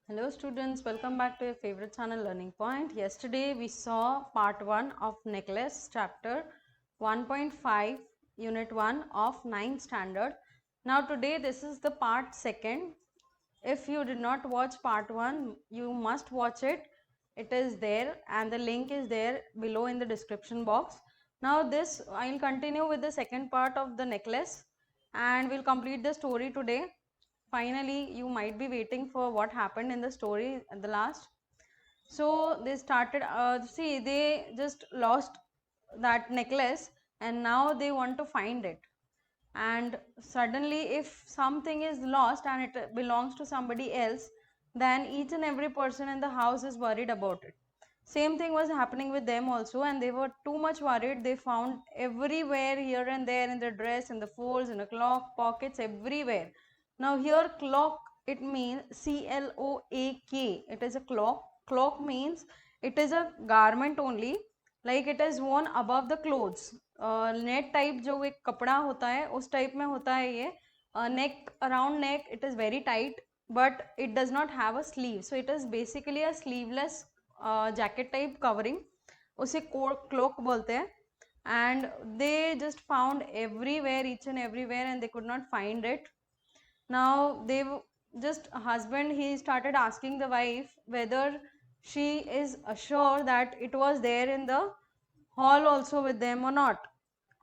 Hello students, welcome back to your favorite channel Learning Point. Yesterday we saw part 1 of necklace chapter 1.5 unit 1 of 9th standard. Now today this is the part 2nd. If you did not watch part 1, you must watch it. It is there and the link is there below in the description box. Now this I will continue with the second part of the necklace and we'll complete the story today. Finally, you might be waiting for what happened in the story at the last. So they started, see, they just lost that necklace and now they want to find it. And suddenly, if something is lost and it belongs to somebody else, then each and every person in the house is worried about it. Same thing was happening with them also, and they were too much worried. They found everywhere, here and there, in the dress, in the folds, in the clock, pockets, everywhere. Now here clock, it means C-L-O-A-K. It is a clock. Clock means it is a garment only, like it is worn above the clothes. Net type जो एक कपड़ा होता है उस type में होता है ये. Neck, around neck, it is very tight but it does not have a sleeve, so it is basically a sleeveless jacket type covering. उसे cloak बोलते हैं. And they just found everywhere, each and everywhere, and they could not find it. Now they just husband, he started asking the wife whether she is sure that it was there in the hall also with them or not.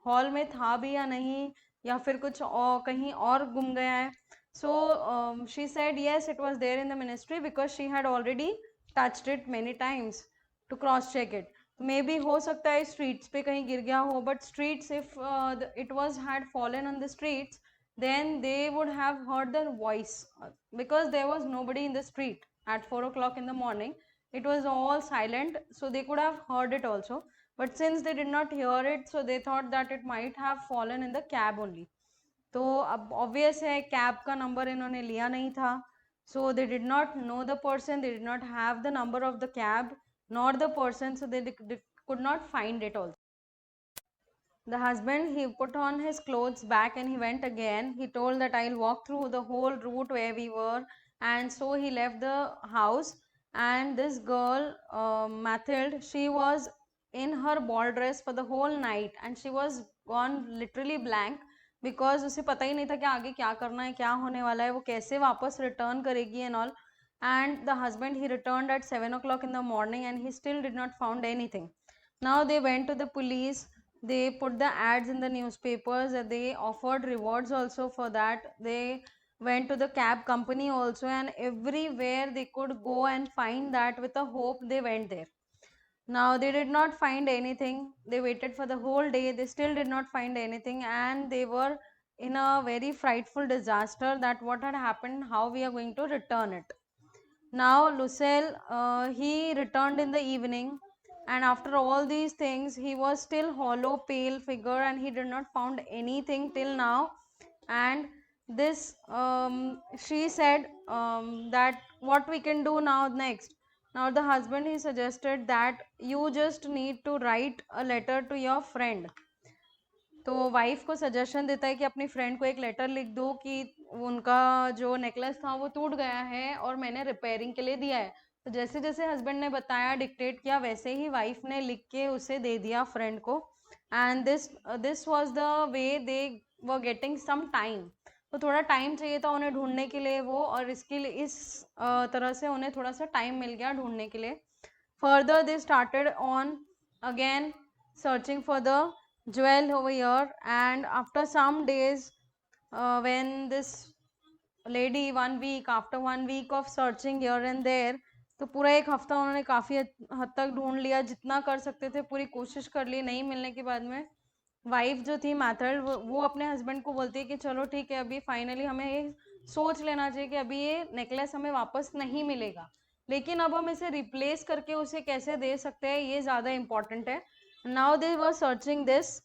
Hall में था भी या नहीं, या फिर कुछ और कहीं और गुम गया है. So she said yes, it was there in the ministry because she had already touched it many times to cross check it. Maybe हो सकता है streets पे कहीं गिर गया हो, but streets, if it was had fallen on the streets, then they would have heard the voice, because there was nobody in the street at 4 o'clock in the morning. It was all silent, so they could have heard it also. But since they did not hear it, so they thought that it might have fallen in the cab only. तो अब obvious है cab का number इन्होंने लिया नहीं था. So they did not know the person, they did not have the number of the cab nor the person, so they could not find it also. The husband, he put on his clothes back and he went again. He told that I'll walk through the whole route where we were, and so he left the house. And this girl, Mathilde, she was in her ball dress for the whole night and she was gone literally blank, because उसे पता ही नहीं था कि आगे क्या करना है, क्या होने वाला है, वो कैसे वापस return करेगी and all. And the husband, he returned at 7 o'clock in the morning and he still did not found anything. Now they went to the police. They put the ads in the newspapers, they offered rewards also for that. They went to the cab company also, and everywhere they could go and find that. With a hope they went there. Now they did not find anything. They waited for the whole day, they still did not find anything, and they were in a very frightful disaster that what had happened, how we are going to return it. Now Lucille, he returned in the evening, and after all these things he was still hollow, pale figure, and he did not found anything till now. And this, she said that what we can do now next. Now the husband, he suggested that you just need to write a letter to your friend. तो wife को suggestion देता है कि अपनी friend को एक letter लिख दो कि उनका जो नेकलेस था वो टूट गया है और मैंने रिपेयरिंग के लिए दिया है. तो जैसे जैसे हस्बैंड ने बताया, डिक्टेट किया, वैसे ही वाइफ ने लिख के उसे दे दिया फ्रेंड को. And this was the way they were getting some time. तो थोड़ा टाइम चाहिए था उन्हें ढूंढने के लिए वो, और इसके लिए इस तरह से उन्हें थोड़ा सा टाइम मिल गया ढूंढने के लिए. Further they started on again searching for the jewel over here. And after some days, when this lady, 1 week, after 1 week of searching here and there, तो पूरा एक हफ्ता उन्होंने काफ़ी हद तक ढूंढ लिया, जितना कर सकते थे पूरी कोशिश कर ली. नहीं मिलने के बाद में वाइफ जो थी मैथड, वो अपने हस्बैंड को बोलती है कि चलो ठीक है, अभी फाइनली हमें ये सोच लेना चाहिए कि अभी ये नेकलेस हमें वापस नहीं मिलेगा, लेकिन अब हम इसे रिप्लेस करके उसे कैसे दे सकते हैं, ये ज़्यादा इम्पॉर्टेंट है. Now they were searching this.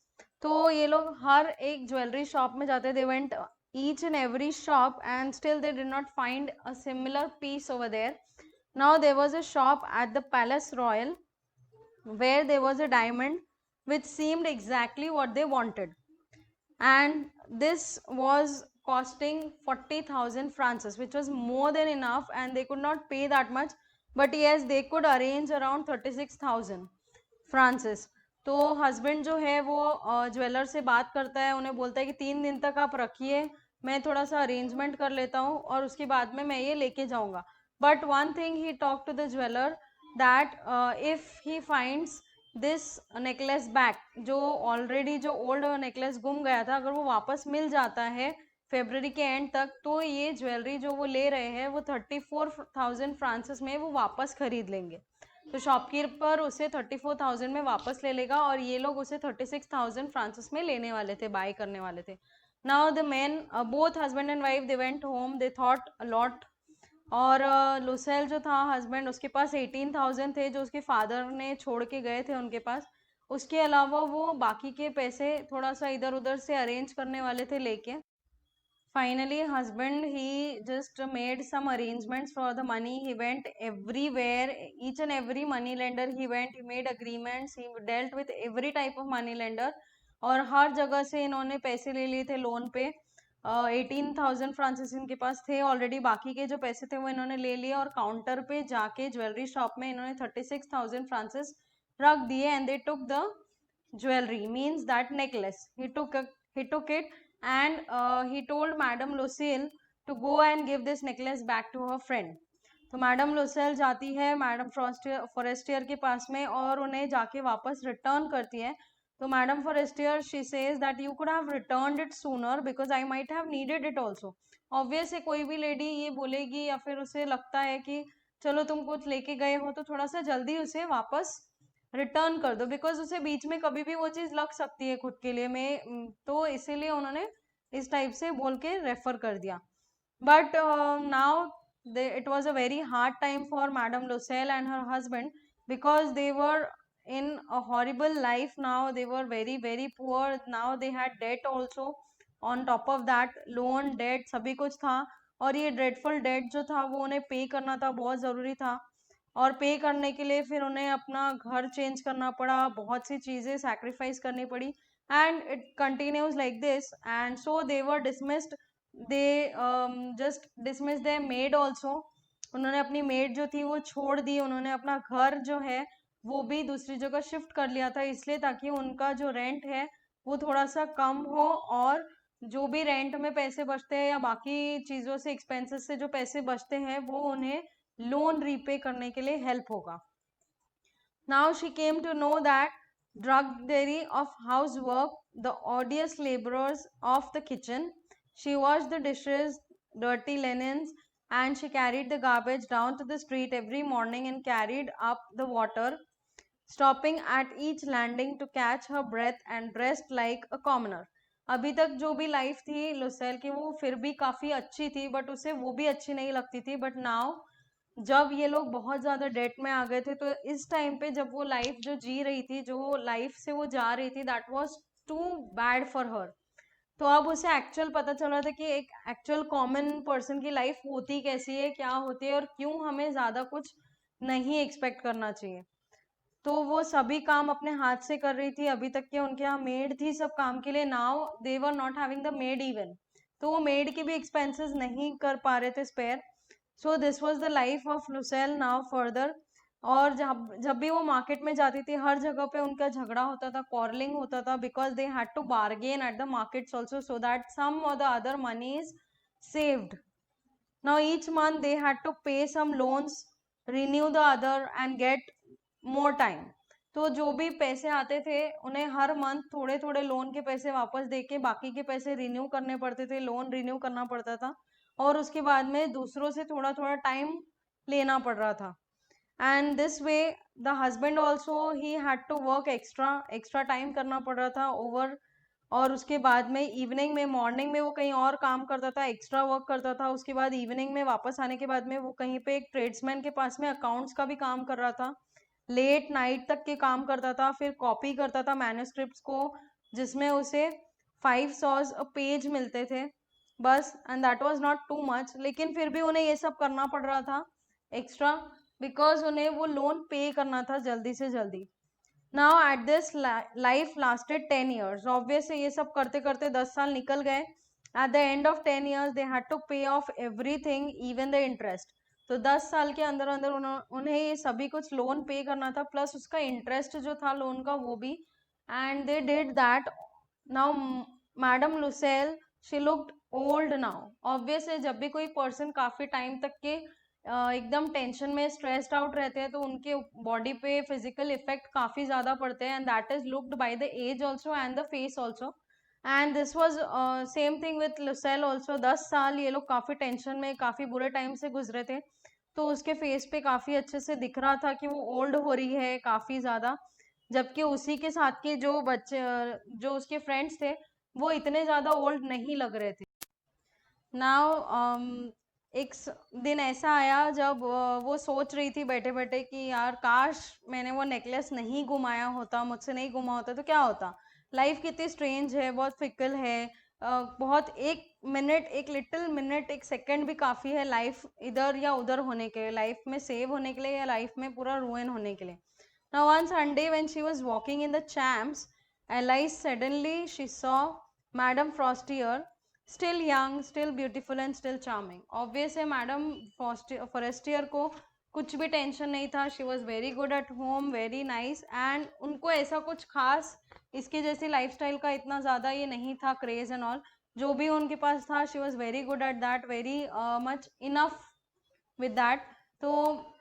तो ये लोग हर एक ज्वेलरी शॉप में जाते, they went each and every shop and still they did not find a similar piece over there. Now there was a shop at the Palace Royal where there was a diamond which seemed exactly what they wanted, and this was costing 40,000 francs, which was more than enough, and they could not pay that much, but yes, they could arrange around 36,000 francs. तो husband जो है वो jeweller से बात करता है, उन्हें बोलता है कि 3 दिन तक आप रखिए, मैं थोड़ा सा अरेंजमेंट कर लेता हूँ और उसके बाद में मैं ये लेके जाऊंगा. But one thing he talk to the jeweller that if he finds this necklace back, जो ऑलरेडी जो ओल्ड नेकलेस गुम गया था, अगर वो वापस मिल जाता है फेब्रुवरी के एंड तक, तो ये ज्वेलरी जो वो ले रहे हैं वो 34,000 फ्रांसिस में वो वापस खरीद लेंगे. तो शॉपकीपर उसे 34,000 में वापस ले लेगा और ये लोग उसे 36,000 फ्रांसिस में लेने वाले थे, बाय करने वाले थे. Now the man, both husband and wife, they went home, they thought a lot. और लुसेल जो था हस्बैंड, उसके पास 18,000 थे जो उसके फादर ने छोड़ के गए थे उनके पास. उसके अलावा वो बाकी के पैसे थोड़ा सा इधर उधर से अरेंज करने वाले थे लेके. Finally, husband, he just made some arrangements for the money. He went everywhere, each and every money lender he went, he made agreements, he dealt with every type of money lender. और हर जगह से इन्होंने पैसे ले लिए थे loan पे. 18,000 Francis इनके पास थे ऑलरेडी, बाकी के जो पैसे थे वो इन्होंने ले लिए और काउंटर पे जाके ज्वेलरी शॉप में इन्होंने 36,000 फ्रांसिस रख दिए. And they took the jewellery, means that necklace. he took it and he told Madame Lucille to go and give this necklace back to her friend. तो मैडम लुसेल जाती है madam Forestier के पास में और उन्हें जाके वापस रिटर्न करती है. तो madam Forestier, she says that you could have returned it sooner because I might have needed it also. Obvious है, कोई भी लेडी ये बोलेगी या फिर उसे लगता है कि चलो तुम कुछ लेके गए हो तो थोड़ा सा जल्दी उसे वापस रिटर्न कर दो, बिकॉज उसे बीच में कभी भी वो चीज लग सकती है खुद के लिए में. तो इसीलिए उन्होंने इस टाइप से बोल के रेफर कर दिया. But now it was a very hard time for Madame Lucille and her husband because they were in a horrible life. Now they were very very poor. Now they had debt also. On top of that, loan debt सभी कुछ था और ये dreadful debt जो था वो उन्हें पे करना था, बहुत ज़रूरी था. और पे करने के लिए फिर उन्हें अपना घर चेंज करना पड़ा, बहुत सी चीज़ें सैक्रिफाइस करनी पड़ी. And it continues like this. And so they were dismissed. They just dismiss their maid also. उन्होंने अपनी मेड जो थी वो छोड़ दी. उन्होंने अपना घर जो है वो भी दूसरी जगह शिफ्ट कर लिया था, इसलिए ताकि उनका जो रेंट है वो थोड़ा सा कम हो और जो भी रेंट में पैसे बचते हैं या बाकी चीज़ों से एक्सपेंसेस से जो पैसे बचते हैं वो उन्हें लोन रीपे करने के लिए हेल्प होगा. Now she came to know that drudgery of housework, the odious laborers of the kitchen. She washed the dishes, dirty linens, and she carried the garbage down to the street every morning and carried up the water, stopping at each landing to catch her breath and dressed like a commoner. अभी तक जो भी life थी Lucille की वो फिर भी काफ़ी अच्छी थी, बट उसे वो भी अच्छी नहीं लगती थी. बट नाउ जब ये लोग बहुत ज़्यादा डेट में आ गए थे, तो इस टाइम पे जब वो लाइफ जो जी रही थी, जो लाइफ से वो जा रही थी, that was too bad for her. तो अब उसे एक्चुअल पता चल रहा था कि एक एक्चुअल कॉमन पर्सन की लाइफ होती कैसी है, क्या होती है और क्यों हमें ज़्यादा कुछ नहीं एक्सपेक्ट करना चाहिए. तो वो सभी काम अपने हाथ से कर रही थी. अभी तक के उनके यहाँ मेड थी सब काम के लिए. Now they were not having the made even. तो वो मेड के भी एक्सपेंसेस नहीं कर पा रहे थे spare. So this was the life of Loisel now further. और जब भी वो मार्केट में जाती थी हर जगह पे उनका झगड़ा होता था, क्वारलिंग होता था, because they had to bargain at the markets also so that some or the other money is saved. Now each month they had to pay some loans, renew the other and get more time. तो जो भी पैसे आते थे उन्हें हर month थोड़े थोड़े loan के पैसे वापस देके बाकी के पैसे रिन्यू करने पड़ते थे, लोन रिन्यू करना पड़ता था और उसके बाद में दूसरों से थोड़ा थोड़ा टाइम लेना पड़ रहा था. And this way the husband also he had to work extra time करना पड़ रहा था ओवर. और उसके बाद में इवनिंग में, मॉर्निंग में वो कहीं और काम करता था, एक्स्ट्रा वर्क करता था. उसके बाद इवनिंग में वापस आने के बाद में वो कहीं पे एक ट्रेड्समैन के पास में अकाउंट्स का भी काम कर रहा था. लेट नाइट तक के काम करता था, फिर कॉपी करता था मैन्युस्क्रिप्ट्स को जिसमें उसे 500 पेज मिलते थे बस. And that was not too much, लेकिन फिर भी उन्हें ये सब करना पड़ रहा था एक्स्ट्रा बिकॉज उन्हें वो लोन पे करना था जल्दी से जल्दी. Now at this life lasted 10 years. Obviously ये सब करते करते 10 साल निकल गए At the end of 10 years they had to pay off everything, even the interest. तो 10 साल के अंदर अंदर उन्हें ये सभी कुछ लोन पे करना था, प्लस उसका इंटरेस्ट जो था लोन का वो भी. And they did that. Now madam Lucille, she looked old now. Obvious है, जब भी कोई पर्सन काफी टाइम तक के एकदम टेंशन में स्ट्रेस्ड आउट रहते हैं तो उनके बॉडी पे फिजिकल इफेक्ट काफी ज्यादा पड़ते हैं, and that is looked by the age also and the face also. And this was same thing with Loisel also. 10 साल ये लोग काफी टेंशन में, काफी बुरे टाइम से गुजरे थे, तो उसके फेस पे काफी अच्छे से दिख रहा था कि वो ओल्ड हो रही है काफी ज्यादा. जबकि उसी के साथ के जो बच्चे, जो उसके फ्रेंड्स थे, वो इतने ज्यादा ओल्ड नहीं लग रहे थे. नाउ एक दिन ऐसा आया जब वो सोच रही थी बैठे बैठे कि यार काश मैंने वो नेकलेस नहीं घुमाया होता, मुझसे नहीं घुमा होता तो क्या होता. लाइफ कितनी स्ट्रेंज है, बहुत फिकल है. बहुत एक मिनट, एक लिटिल मिनट, एक सेकंड भी काफ़ी है लाइफ इधर या उधर होने के लिए, लाइफ में सेव होने के लिए या लाइफ में पूरा रुइन होने के लिए. Now one Sunday when she was walking in the Champs, Alice suddenly she saw Madame Frostier, still young, still beautiful and still charming. Obvious है मैडम फॉरेस्टियर को कुछ भी टेंशन नहीं था. She was very good at home, very nice, and उनको ऐसा कुछ खास इसकी जैसी लाइफस्टाइल का इतना ज़्यादा ये नहीं था क्रेज एंड ऑल. जो भी उनके पास था, she was very good at that, very much enough with that. तो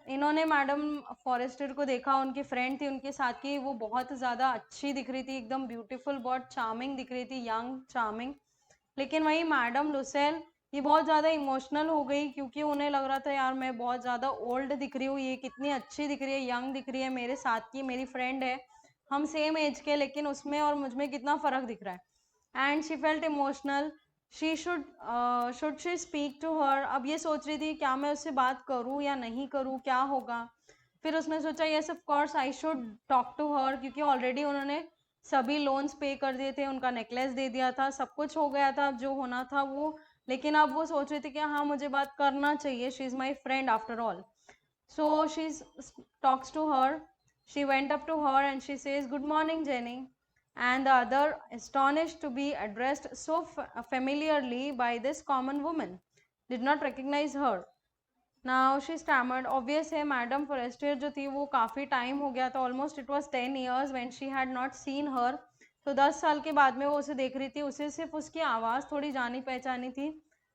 इन्होंने मैडम फॉरेस्टर को देखा, उनकी फ्रेंड थी उनके साथ की, वो बहुत ज़्यादा अच्छी दिख रही थी, एकदम ब्यूटीफुल, बहुत चार्मिंग दिख रही थी, यंग चार्मिंग. लेकिन वही मैडम लुसेल ये बहुत ज़्यादा इमोशनल हो गई, क्योंकि उन्हें लग रहा था यार मैं बहुत ज़्यादा ओल्ड दिख रही हूँ, ये कितनी अच्छी दिख रही है, यंग दिख रही है, मेरे साथ की मेरी फ्रेंड है, हम सेम एज के, लेकिन उसमें और मुझ में कितना फ़र्क दिख रहा है. And she felt emotional. She should she speak to her. अब ये सोच रही थी क्या मैं उससे बात करूँ या नहीं करूँ, क्या होगा. फिर उसने सोचा yes of course I should talk to her, क्योंकि ऑलरेडी उन्होंने सभी लोन्स पे कर दिए थे, उनका नेकलेस दे दिया था, सब कुछ हो गया था जो होना था वो. लेकिन अब वो सोच रही थी कि हाँ मुझे बात करना चाहिए, she is my friend after all. So she talks to her. She went up to her and she says good morning Jenny. And the other, astonished to be addressed so familiarly by this common woman, did not recognize her. Now she stammered. Obvious है madam Forestier जो थी वो काफ़ी time हो गया था, almost it was 10 years when she had not seen her. तो 10 साल के बाद में वो उसे देख रही थी, उसे सिर्फ उसकी आवाज़ थोड़ी जानी पहचानी थी,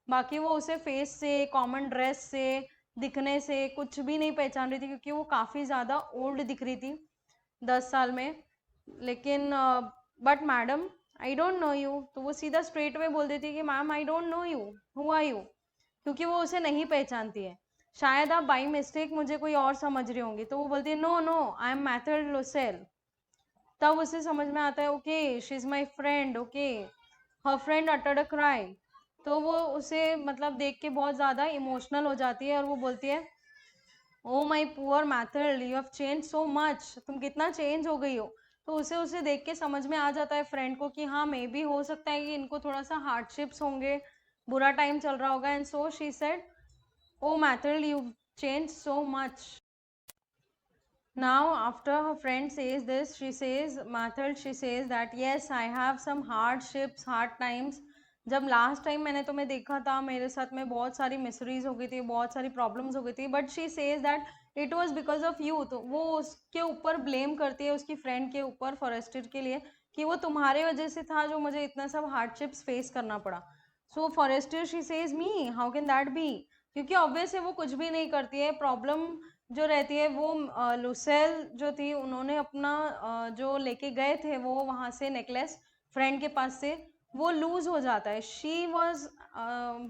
बाकी वो उसे फेस से, कॉमन ड्रेस से, दिखने से कुछ भी नहीं पहचान रही थी, क्योंकि वो काफ़ी ज़्यादा ओल्ड दिख रही थी 10 साल में. लेकिन but madam I don't know you, तो वो सीधा स्ट्रेट वे बोल देती है कि ma'am I don't know you, who are you, क्योंकि वो उसे नहीं पहचानती है. शायद आप बाई मिस्टेक मुझे कोई और समझ रही होंगी. तो वो बोलती है no no I am Mathilde Loisel. तब उसे समझ में आता है okay she is my friend, okay her friend uttered a cry. तो वो उसे मतलब देख के बहुत ज़्यादा इमोशनल हो जाती है और वो बोलती है oh my poor Mathilde you have change so much, तुम कितना चेंज हो गई हो. तो उसे देख के समझ में आ जाता है फ्रेंड को कि हाँ मे बी हो सकता है कि इनको थोड़ा सा हार्डशिप्स होंगे, बुरा टाइम चल रहा होगा. And so she said oh Mathilde you change so much. Now after her friend says this, she says, Mathilde, she says that yes, I have some hardships, hard times. जब last time मैंने तुम्हें देखा था मेरे साथ में बहुत सारी मिसरीज हो गई थी, बहुत सारी प्रॉब्लम्स हो गई थी, but she says that it was because of you. तो वो उसके ऊपर ब्लेम करती है, उसकी फ्रेंड के ऊपर, फॉरेस्टर के लिए, कि वो तुम्हारे वजह से था जो मुझे इतना सब हार्डशिप्स फेस करना पड़ा. So Forestier she says me how can that be, क्योंकि ऑब्वियस है वो कुछ भी नहीं करती है. प्रॉब्लम जो रहती है वो लुसेल जो थी उन्होंने अपना जो लेके गए थे वो वहाँ से नेकलेस फ्रेंड के पास से, वो लूज हो जाता है. She was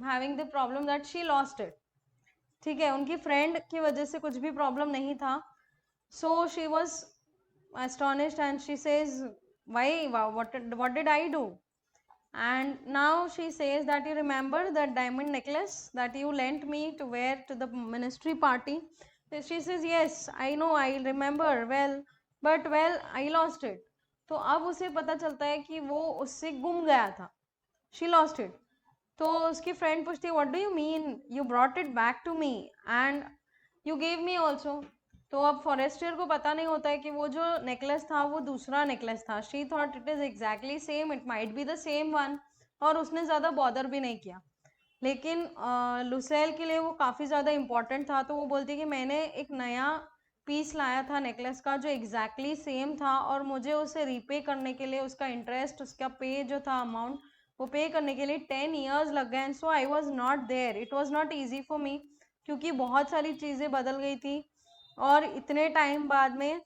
having the problem that she lost it. ठीक है, उनकी फ्रेंड की वजह से कुछ भी प्रॉब्लम नहीं था. So she was astonished and she says why what did I do? And now she says that you remember that diamond necklace that you lent me to wear to the ministry party. So she says yes I know, I remember well, but well I lost it. तो अब उसे पता चलता है कि वो उससे गुम गया था, she lost it. तो उसकी फ्रेंड पूछती है what do you mean you brought it back to me and you gave me also. तो अब फॉरेस्टियर को पता नहीं होता है कि वो जो नेकलेस था वो दूसरा नेकलेस था. She thought it is exactly same, it might be the same one. और उसने ज़्यादा बॉदर भी नहीं किया। लेकिन लुसेल के लिए वो काफ़ी ज़्यादा इम्पोर्टेंट था, तो वो बोलती कि मैंने एक नया पीस लाया था नेकलेस का जो एग्जैक्टली सेम था, और मुझे उसे रीपे करने के लिए उसका इंटरेस्ट, उसका पे जो था अमाउंट, वो पे करने के लिए 10 ईयर्स लग गए। And so I was not there, it was not easy for me, क्योंकि बहुत सारी चीज़ें बदल गई थी और इतने टाइम बाद में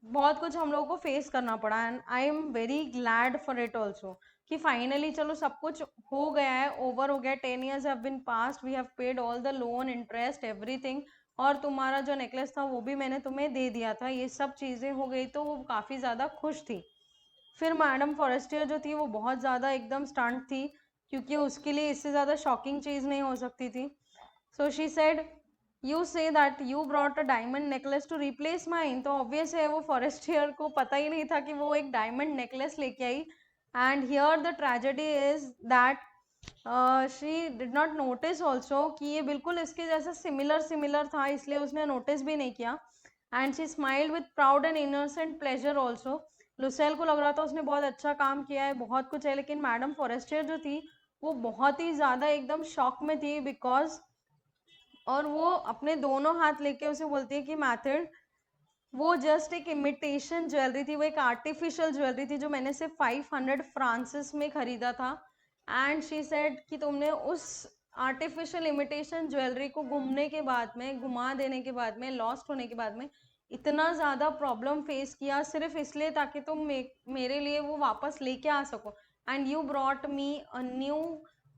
बहुत कुछ हम लोगों को फेस करना पड़ा। And I am very glad for it also कि फाइनली चलो सब कुछ हो गया है, ओवर हो गया, 10 years have been past, we have paid all the loan, interest, everything, और तुम्हारा जो नेकलेस था वो भी मैंने तुम्हें दे दिया था, ये सब चीज़ें हो गई, तो वो काफ़ी ज़्यादा खुश थी। फिर मैडम फॉरेस्टियर जो थी वो बहुत ज़्यादा एकदम स्टंट थी, क्योंकि उसके लिए इससे ज़्यादा शॉकिंग चीज़ नहीं हो सकती थी। So she said, you say that you brought a diamond necklace to replace mine. तो ऑब्वियस है वो फॉरेस्टियर को पता ही नहीं था कि वो एक डायमंड नेकलेस लेके आई। And here the tragedy is that she did not notice also कि ये बिल्कुल इसके जैसा सिमिलर था, इसलिए उसने नोटिस भी नहीं किया। And she smiled with proud and innocent pleasure also. Lucille को लग रहा था उसने बहुत अच्छा काम किया है, बहुत कुछ है, लेकिन मैडम फॉरेस्टियर जो थी वो बहुत ही ज़्यादा एकदम शॉक में थी, बिकॉज, और वो अपने दोनों हाथ लेके उसे बोलती है कि मैथड, वो जस्ट एक इमिटेशन ज्वेलरी थी, वो एक आर्टिफिशियल ज्वेलरी थी जो मैंने सिर्फ 500 फ्रांसिस में खरीदा था। एंड शी सेड कि तुमने उस आर्टिफिशियल इमिटेशन ज्वेलरी को घूमने के बाद में, घुमा देने के बाद में, लॉस्ट होने के बाद में इतना ज़्यादा प्रॉब्लम फेस किया, सिर्फ इसलिए ताकि तुम मेरे लिए वो वापस लेके आ सको। And you brought me a new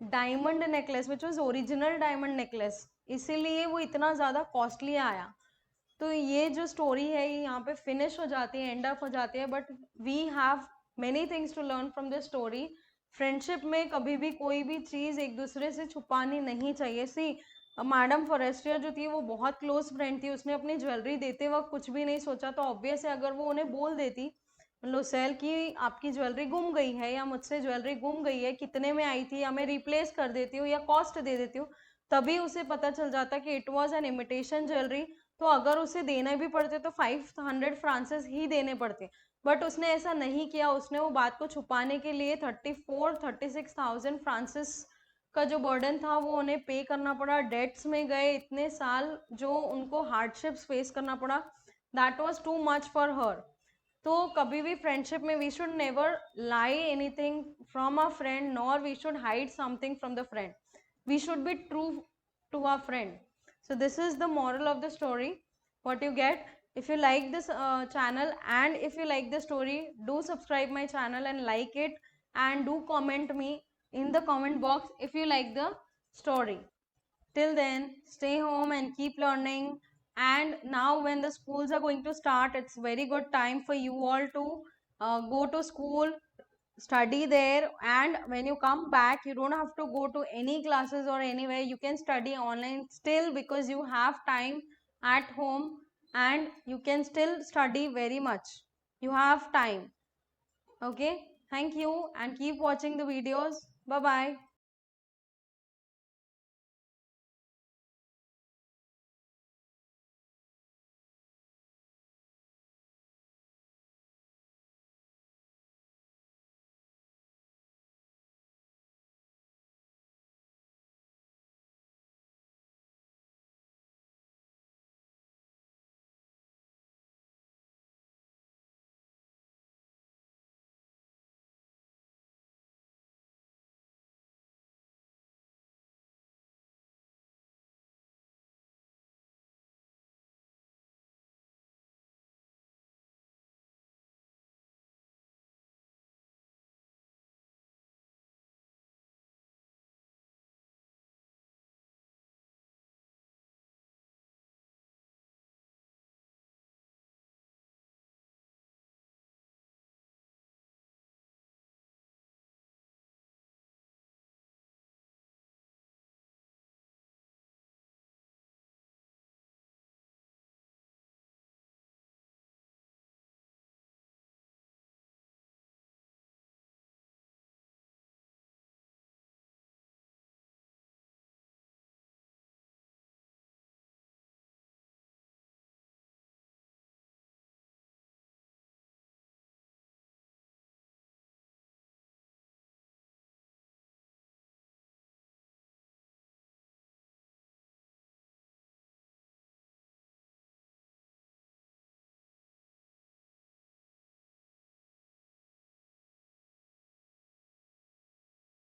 diamond necklace which was original diamond necklace, इसीलिए वो इतना ज़्यादा कॉस्टली आया। तो ये जो स्टोरी है ये यहाँ पे फिनिश हो जाती है, एंड अप हो जाती है, but we have many things to learn from this story. Friendship में कभी भी कोई भी चीज़ एक दूसरे से छुपानी नहीं चाहिए। सी मैडम फॉरेस्टियर जो थी वो बहुत क्लोज फ्रेंड थी, उसने अपनी ज्वेलरी देते वक्त कुछ भी नहीं सोचा, तो ऑब्वियस है अगर वो उन्हें बोल देती लुसेल कि आपकी ज्वेलरी गुम गई है, या मुझसे ज्वेलरी गुम गई है, कितने में आई थी, या मैं रिप्लेस कर देती हूँ या कॉस्ट दे देती हूँ, तभी उसे पता चल जाता कि it was an imitation jewellery. तो अगर उसे देने भी पड़ते तो 500 फ्रांसिस ही देने पड़ते, बट उसने ऐसा नहीं किया। उसने वो बात को छुपाने के लिए 36,000 फ्रांसिस का जो बर्डन था वो उन्हें पे करना पड़ा, डेट्स में गए इतने साल, जो उनको हार्डशिप्स फेस करना पड़ा, that was too much for her. तो कभी भी फ्रेंडशिप में we should never lie anything from a friend, nor we should hide something from the friend, we should be true to our friend. So this is the moral of the story, what you get. If you like this channel, and if you like the story, do subscribe my channel and like it, and do comment me in the comment box if you like the story. Till then, stay home and keep learning. And now when the schools are going to start, it's very good time for you all to go to school, study there, and when you come back you don't have to go to any classes or anywhere, you can study online still, because you have time at home, and you can still study very much, you have time. Okay, thank you and keep watching the videos. Bye bye.